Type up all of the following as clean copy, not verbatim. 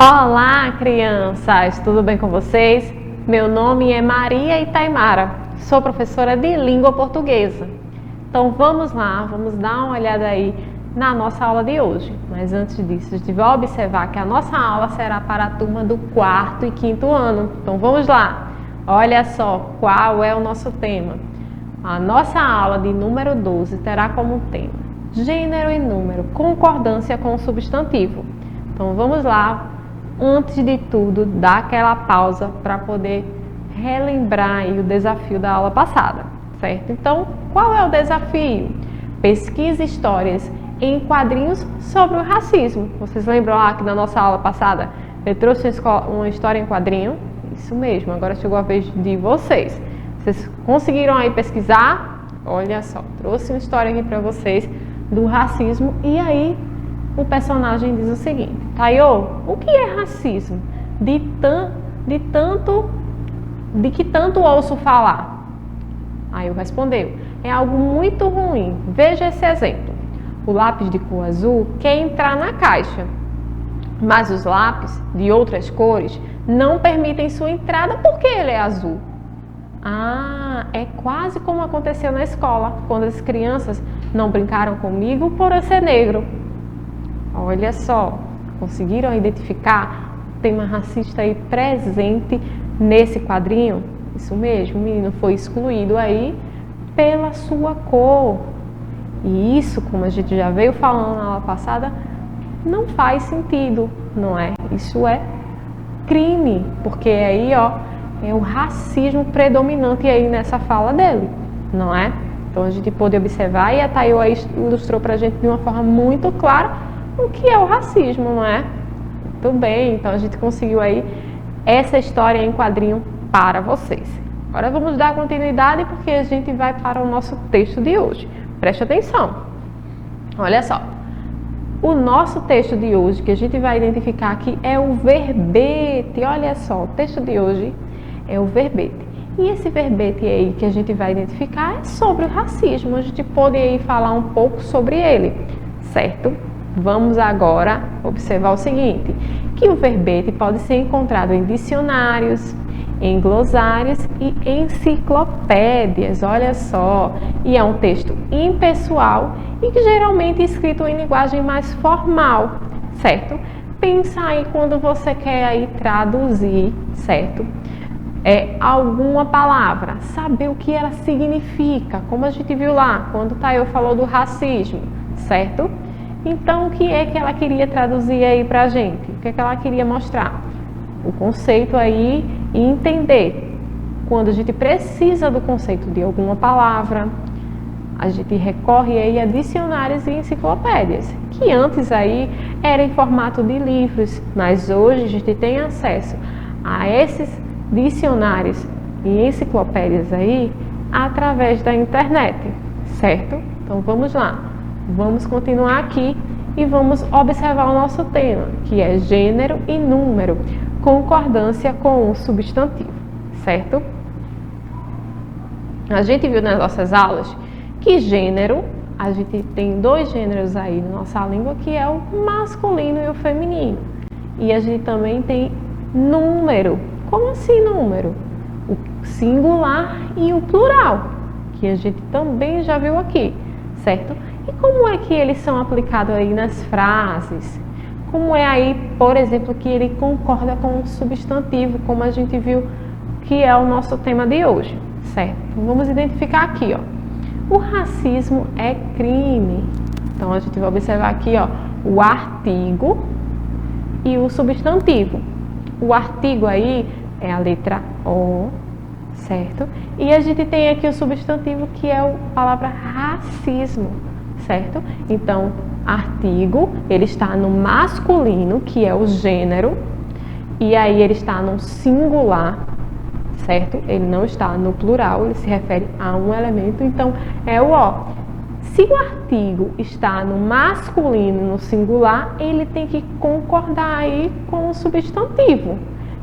Olá, crianças! Tudo bem com vocês? Meu nome é Maria Itaimara, sou professora de língua portuguesa. Então vamos lá, vamos dar uma olhada aí na nossa aula de hoje. Mas antes disso, a gente vai observar que a nossa aula será para a turma do 4º e 5º ano. Então vamos lá! Olha só qual é o nosso tema. A nossa aula de número 12 terá como tema gênero e número, concordância com o substantivo. Então vamos lá, antes de tudo, dar aquela pausa para poder relembrar aí o desafio da aula passada, certo? Então, qual é o desafio? Pesquise histórias em quadrinhos sobre o racismo. Vocês lembram lá que na nossa aula passada eu trouxe uma história em quadrinho? Isso mesmo, agora chegou a vez de vocês. Vocês conseguiram aí pesquisar? Olha só, trouxe uma história aqui para vocês do racismo e aí o personagem diz o seguinte: Taiô, o que é racismo? De que tanto ouço falar? Aí eu respondeu: é algo muito ruim. Veja esse exemplo. O lápis de cor azul quer entrar na caixa, mas os lápis de outras cores não permitem sua entrada porque ele é azul. Ah, é quase como aconteceu na escola, quando as crianças não brincaram comigo por eu ser negro. Olha só, conseguiram identificar o tema racista aí presente nesse quadrinho? Isso mesmo, o menino foi excluído aí pela sua cor. E isso, como a gente já veio falando na aula passada, não faz sentido, não é? Isso é crime, porque aí, ó, é o racismo predominante aí nessa fala dele, não é? Então a gente pôde observar e a Taiô aí ilustrou pra gente de uma forma muito clara o que é o racismo, não é? Muito bem, então a gente conseguiu aí essa história em quadrinho para vocês. Agora vamos dar continuidade porque a gente vai para o nosso texto de hoje. Preste atenção. Olha só. O nosso texto de hoje que a gente vai identificar aqui é o verbete. Olha só, o texto de hoje é o verbete. E esse verbete aí que a gente vai identificar é sobre o racismo. A gente pode aí falar um pouco sobre ele, certo? Vamos agora observar o seguinte, que o verbete pode ser encontrado em dicionários, em glossários e enciclopédias, olha só. E é um texto impessoal e que geralmente é escrito em linguagem mais formal, certo? Pensa aí quando você quer aí traduzir, certo? Alguma palavra, saber o que ela significa, como a gente viu lá, quando o Taiô falou do racismo, certo? Então, o que é que ela queria traduzir aí pra gente? O que é que ela queria mostrar? O conceito aí e entender. Quando a gente precisa do conceito de alguma palavra, a gente recorre aí a dicionários e enciclopédias, que antes aí era em formato de livros, mas hoje a gente tem acesso a esses dicionários e enciclopédias aí através da internet, certo? Então vamos lá, vamos continuar aqui e vamos observar o nosso tema, que é gênero e número, concordância com o substantivo, certo? A gente viu nas nossas aulas que gênero, a gente tem dois gêneros aí na nossa língua, que é o masculino e o feminino. E a gente também tem número. Como assim número? O singular e o plural, que a gente também já viu aqui, certo? E como é que eles são aplicados aí nas frases? Como é aí, por exemplo, que ele concorda com o substantivo, como a gente viu que é o nosso tema de hoje, certo? Então, vamos identificar aqui, ó. O racismo é crime. Então a gente vai observar aqui, ó, o artigo e o substantivo. O artigo aí é a letra O, certo? E a gente tem aqui o substantivo que é a palavra racismo, certo? Então, artigo, ele está no masculino, que é o gênero, e aí ele está no singular, certo? Ele não está no plural, ele se refere a um elemento, então é o O. Se o artigo está no masculino, no singular, ele tem que concordar aí com o substantivo.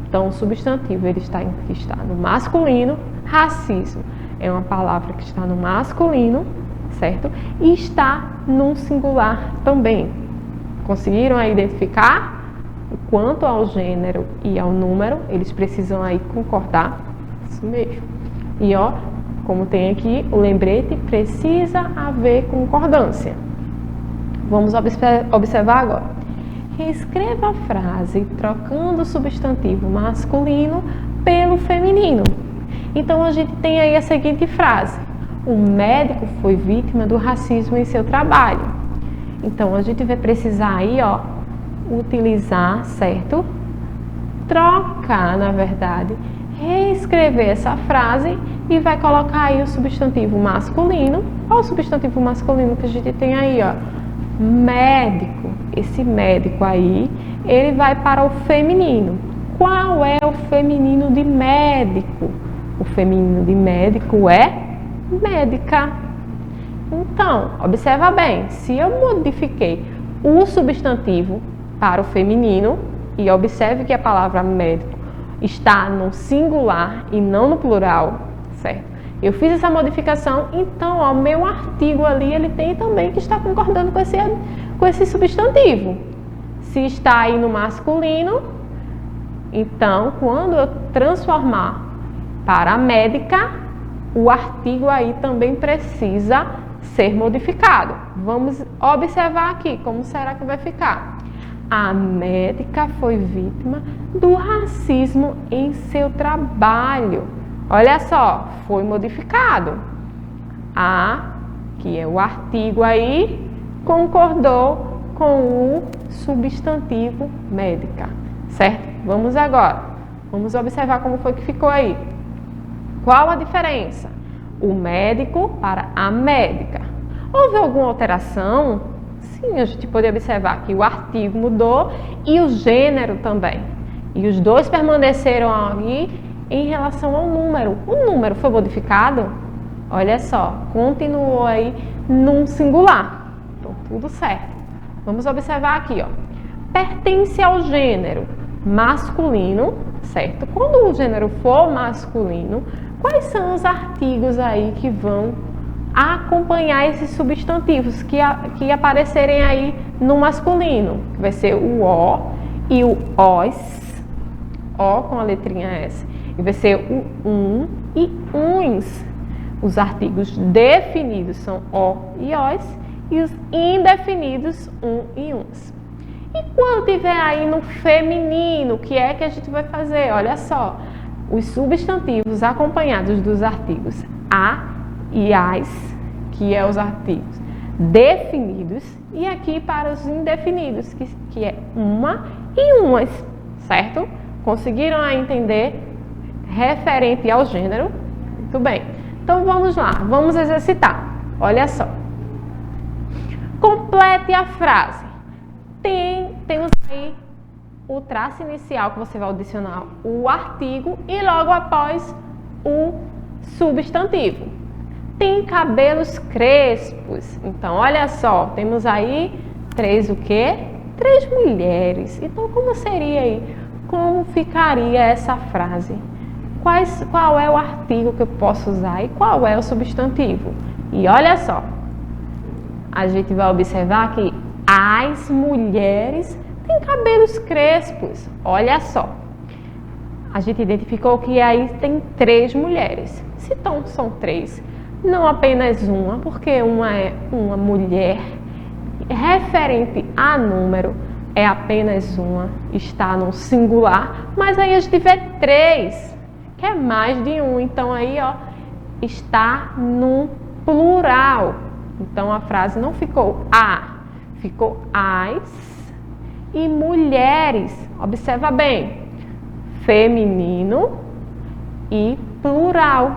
Então, o substantivo ele está no masculino, racismo é uma palavra que está no masculino, certo? E está no singular também. Conseguiram aí identificar Quanto ao gênero e ao número, eles precisam aí concordar. Isso mesmo. E ó, como tem aqui o lembrete, precisa haver concordância. Vamos observar agora. Reescreva a frase trocando o substantivo masculino pelo feminino. Então a gente tem aí a seguinte frase: o médico foi vítima do racismo em seu trabalho. Então a gente vai precisar aí, ó, utilizar, certo? Trocar, na verdade, reescrever essa frase e vai colocar aí o substantivo masculino. Qual o substantivo masculino que a gente tem aí, ó? Médico. Esse médico aí, ele vai para o feminino. Qual é o feminino de médico? O feminino de médico é médica. Então, observa bem, se eu modifiquei o substantivo para o feminino, e observe que a palavra médico está no singular e não no plural, certo? Eu fiz essa modificação, então o meu artigo ali, ele tem também que estar concordando com esse substantivo. Se está aí no masculino, então quando eu transformar para médica, o artigo aí também precisa ser modificado. Vamos observar aqui como será que vai ficar. A médica foi vítima do racismo em seu trabalho. Olha só, foi modificado. A, que é o artigo aí, concordou com o substantivo médica, certo? Vamos agora, vamos observar como foi que ficou aí. Qual a diferença? O médico para a médica. Houve alguma alteração? Sim, a gente pode observar que o artigo mudou e o gênero também. E os dois permaneceram ali em relação ao número. O número foi modificado? Olha só, continuou aí num singular. Então, tudo certo. Vamos observar aqui, ó. Pertence ao gênero masculino, certo? Quando o gênero for masculino, quais são os artigos aí que vão acompanhar esses substantivos que aparecerem aí no masculino? Vai ser o O e o OS, O com a letrinha S. E vai ser o e uns. Os artigos definidos são O e OS e os indefinidos e uns. E quando tiver aí no feminino, o que é que a gente vai fazer? Olha só, os substantivos acompanhados dos artigos a e as, que é os artigos definidos, e aqui para os indefinidos, que é uma e umas, certo? Conseguiram aí entender referente ao gênero? Muito bem. Então vamos lá, vamos exercitar. Olha só. Complete a frase. Temos aí o traço inicial que você vai adicionar o artigo e logo após o substantivo. Tem cabelos crespos. Então, olha só, temos aí três o quê? 3 mulheres. Então, como seria aí? Como ficaria essa frase? Qual é o artigo que eu posso usar e qual é o substantivo? E olha só, a gente vai observar que as mulheres têm cabelos crespos. Olha só, a gente identificou que aí tem 3 mulheres. Se então são 3, não apenas uma, porque uma é uma mulher, referente a número, é apenas uma, está no singular, mas aí a gente vê 3, que é mais de um, então aí ó, está no plural. Então a frase não ficou a, ficou as e mulheres. Observa bem, feminino e plural.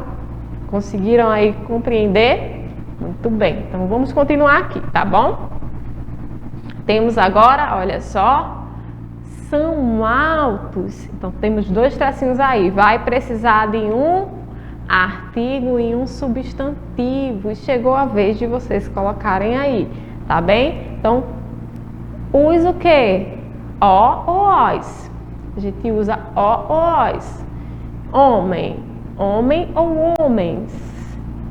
Conseguiram aí compreender? Muito bem, então vamos continuar aqui, tá bom? Temos agora, olha só, são altos. Então temos 2 tracinhos aí, vai precisar de um artigo e um substantivo. E chegou a vez de vocês colocarem aí, tá bem? Então, os o quê? O ou os? A gente usa o ou os. Homem, homem ou homens?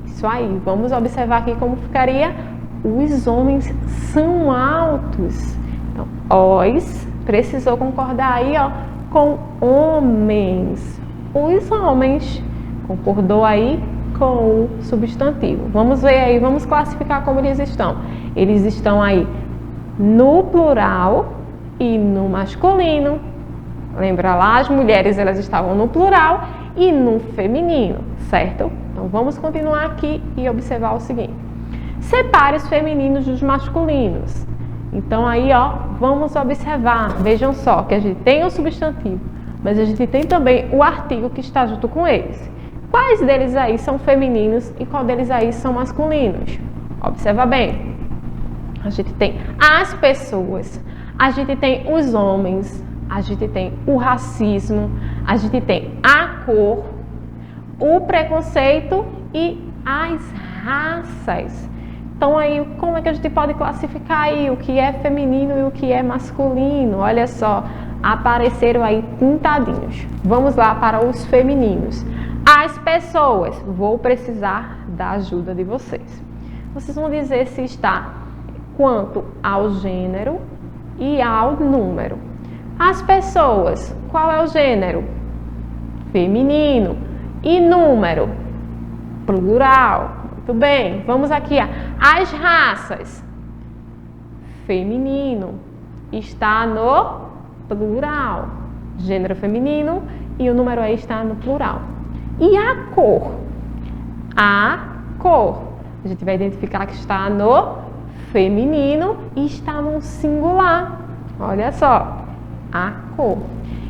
Isso aí, vamos observar aqui como ficaria. Os homens são altos. Então, os precisou concordar aí, ó, com homens. Os homens. Concordou aí com o substantivo. Vamos ver aí, vamos classificar como eles estão. Eles estão aí no plural e no masculino. Lembra lá, as mulheres elas estavam no plural e no feminino, certo? Então vamos continuar aqui e observar o seguinte. Separe os femininos dos masculinos. Então aí, ó, vamos observar. Vejam só que a gente tem o substantivo, mas a gente tem também o artigo que está junto com eles. Quais deles aí são femininos e qual deles aí são masculinos? Observa bem. A gente tem as pessoas, a gente tem os homens, a gente tem o racismo, a gente tem a cor, o preconceito e as raças. Então aí, como é que a gente pode classificar aí o que é feminino e o que é masculino? Olha só, apareceram aí pintadinhos. Vamos lá para os femininos. As pessoas, vou precisar da ajuda de vocês. Vocês vão dizer se está quanto ao gênero e ao número. As pessoas, qual é o gênero? Feminino. E número? Plural. Muito bem. Vamos aqui, ó. As raças. Feminino. Está no plural. Gênero feminino e o número aí está no plural. E a cor? A cor. A gente vai identificar que está no feminino e está no singular. Olha só. A cor.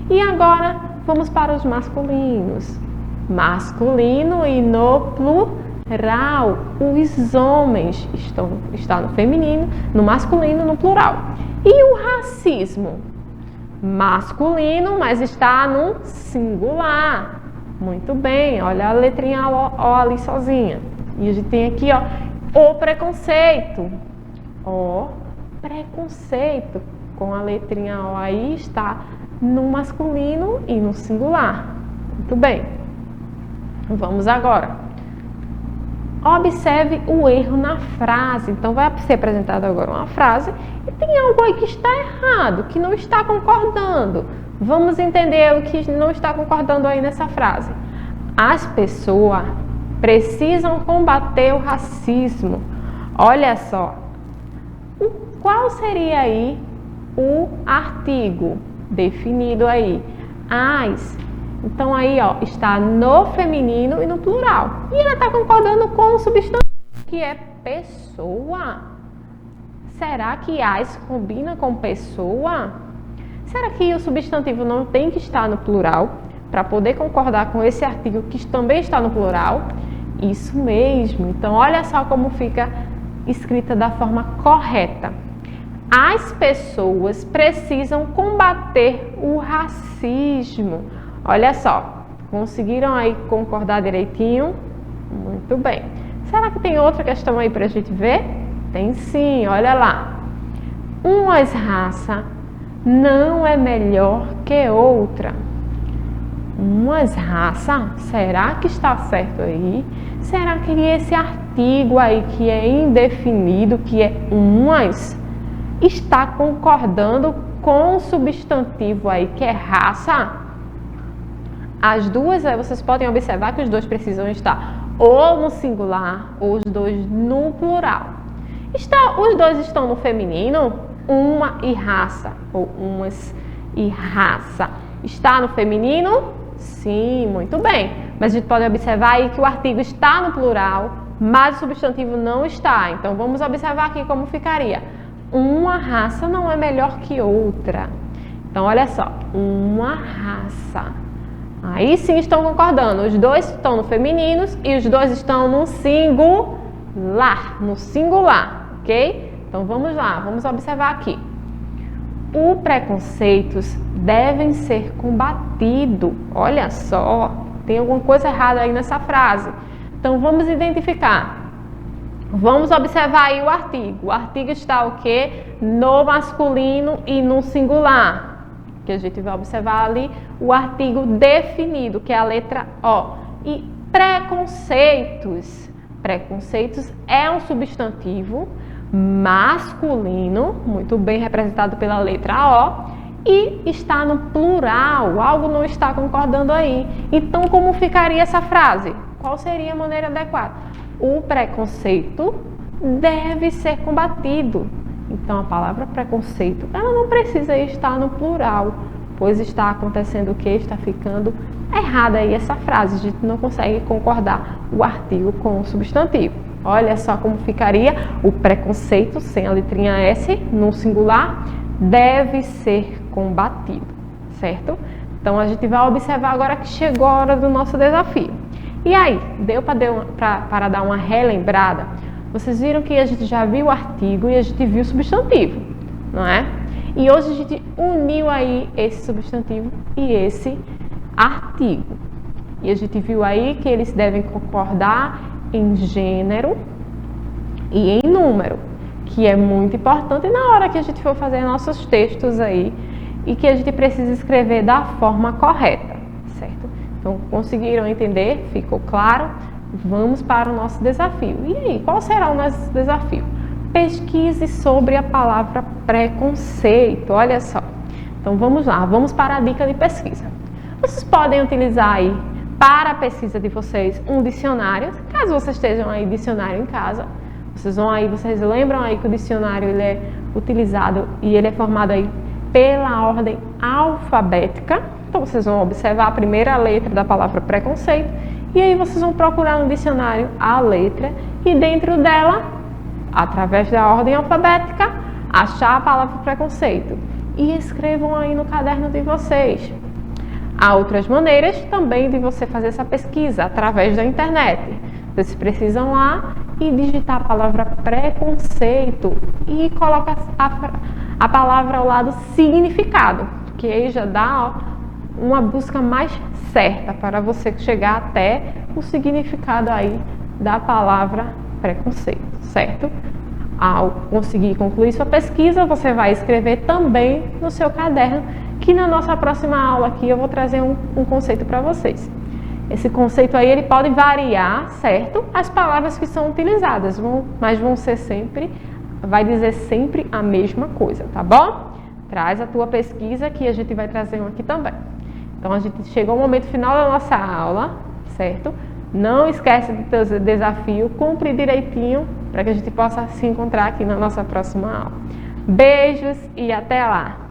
E agora vamos para os masculinos. Masculino e no plural. Os homens estão no feminino, no masculino, no plural. E o racismo? Masculino, mas está no singular. Muito bem, olha a letrinha O ali sozinha. E a gente tem aqui, ó, o preconceito. O preconceito. Com a letrinha O aí está no masculino e no singular. Muito bem. Vamos agora. Observe o erro na frase. Então, vai ser apresentada agora uma frase e tem algo aí que está errado, que não está concordando. Vamos entender o que não está concordando aí nessa frase. As pessoas precisam combater o racismo. Olha só. Qual seria aí o artigo definido aí? As. Então aí, ó, está no feminino e no plural. E ela está concordando com o substantivo, que é pessoa. Será que as combina com pessoa? Será que o substantivo não tem que estar no plural para poder concordar com esse artigo que também está no plural? Isso mesmo. Então, olha só como fica escrita da forma correta. As pessoas precisam combater o racismo. Olha só, conseguiram aí concordar direitinho? Muito bem. Será que tem outra questão aí para a gente ver? Tem sim, olha lá. Umas raças não é melhor que outra. Umas raças, será que está certo aí? Será que esse artigo aí que é indefinido, que é umas, está concordando com o substantivo aí que é raça? As duas, vocês podem observar que os dois precisam estar ou no singular ou os dois no plural. Os dois estão no feminino, uma e raça, ou umas e raça. Está no feminino? Sim, muito bem. Mas a gente pode observar aí que o artigo está no plural, mas o substantivo não está. Então, vamos observar aqui como ficaria. Uma raça não é melhor que outra. Então, olha só. Uma raça. Aí sim estão concordando. Os dois estão no feminino e os dois estão no singular. No singular, ok? Então, vamos lá. Vamos observar aqui. Os preconceitos devem ser combatidos. Olha só, tem alguma coisa errada aí nessa frase. Então, vamos identificar. Vamos observar aí o artigo. O artigo está o quê? No masculino e no singular. Que a gente vai observar ali o artigo definido, que é a letra O. E preconceitos. Preconceitos é um substantivo masculino, muito bem representado pela letra O, e está no plural, algo não está concordando aí. Então, como ficaria essa frase? Qual seria a maneira adequada? O preconceito deve ser combatido. Então, a palavra preconceito, ela não precisa estar no plural, pois está acontecendo o que? Está ficando errada aí essa frase. A gente não consegue concordar o artigo com o substantivo. Olha só como ficaria o preconceito, sem a letrinha S, no singular, deve ser combatido, certo? Então, a gente vai observar agora que chegou a hora do nosso desafio. E aí, deu para dar uma relembrada? Vocês viram que a gente já viu o artigo e a gente viu o substantivo, não é? E hoje a gente uniu aí esse substantivo e esse artigo. E a gente viu aí que eles devem concordar em gênero e em número, que é muito importante na hora que a gente for fazer nossos textos aí e que a gente precisa escrever da forma correta, certo? Então, conseguiram entender? Ficou claro? Vamos para o nosso desafio. E aí, qual será o nosso desafio? Pesquise sobre a palavra preconceito. Olha só. Então, vamos lá. Vamos para a dica de pesquisa. Vocês podem utilizar aí, para a pesquisa de vocês, um dicionário. Caso vocês estejam aí dicionário em casa, vocês lembram aí que o dicionário ele é utilizado e ele é formado aí pela ordem alfabética. Então, vocês vão observar a primeira letra da palavra preconceito e aí vocês vão procurar no dicionário a letra e dentro dela, através da ordem alfabética, achar a palavra preconceito e escrevam aí no caderno de vocês. Há outras maneiras também de você fazer essa pesquisa através da internet. Vocês precisam lá e digitar a palavra preconceito e colocar a palavra ao lado significado, que aí já dá uma busca mais certa para você chegar até o significado aí da palavra preconceito, certo? Ao conseguir concluir sua pesquisa, você vai escrever também no seu caderno, que na nossa próxima aula aqui eu vou trazer um conceito para vocês. Esse conceito aí ele pode variar, certo? As palavras que são utilizadas, mas vão ser sempre, vai dizer sempre a mesma coisa, tá bom? Traz a tua pesquisa que a gente vai trazer um aqui também. Então, a gente chegou ao momento final da nossa aula, certo? Não esquece do teu desafio, cumpre direitinho para que a gente possa se encontrar aqui na nossa próxima aula. Beijos e até lá!